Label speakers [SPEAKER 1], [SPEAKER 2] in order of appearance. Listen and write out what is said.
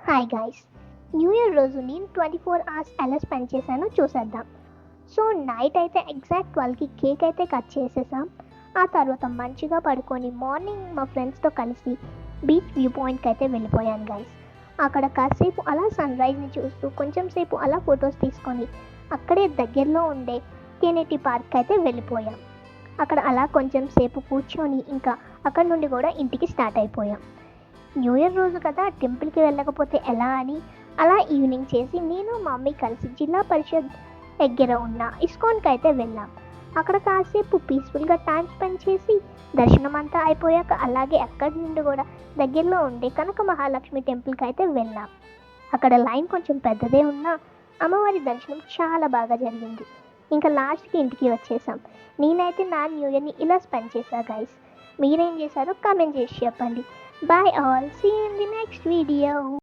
[SPEAKER 1] Hi guys, new year రోజు నేను 24 hours ఎలా స్పెండ్ చేశానో చూసేద్దాం. సో నైట్ అయితే ఎగ్జాక్ట్ 12కి కేక్ అయితే కట్ చేసేసాం. ఆ తర్వాత మంచిగా పడుకొని మార్నింగ్ మా ఫ్రెండ్స్తో కలిసి బీచ్ వ్యూ పాయింట్కి అయితే వెళ్ళిపోయాను గైస్. అక్కడ కాసేపు అలా సన్ రైజ్ని చూస్తూ కొంచెం సేపు అలా ఫొటోస్ తీసుకొని అక్కడే దగ్గరలో ఉండే కెనెటీ పార్క్ అయితే వెళ్ళిపోయాం. అక్కడ అలా కొంచెం సేపు కూర్చొని ఇంకా అక్కడ నుండి కూడా ఇంటికి స్టార్ట్ అయిపోయాం. న్యూ ఇయర్ రోజు కదా టెంపుల్కి వెళ్ళకపోతే ఎలా అని అలా ఈవినింగ్ చేసి నేను మా మమ్మీ కలిసి జిల్లా పరిషత్ దగ్గర ఉన్న ఇస్కాన్కి అయితే వెళ్ళాం. అక్కడ కాసేపు పీస్ఫుల్గా టైం స్పెండ్ చేసి దర్శనం అంతా అయిపోయాక అలాగే అక్కడి నుండి కూడా దగ్గరలో ఉండే కనక మహాలక్ష్మి టెంపుల్కి అయితే వెళ్ళాం. అక్కడ లైన్ కొంచెం పెద్దదే ఉన్నా అమ్మవారి దర్శనం చాలా బాగా జరిగింది. ఇంకా లాస్ట్కి ఇంటికి వచ్చేసాం. నేనైతే నా న్యూ ఇయర్ని ఇలా స్పెండ్ చేశా గైస్. మీరేం చేశారో కామెంట్ చేసి చెప్పండి. Bye all. See you in the next video.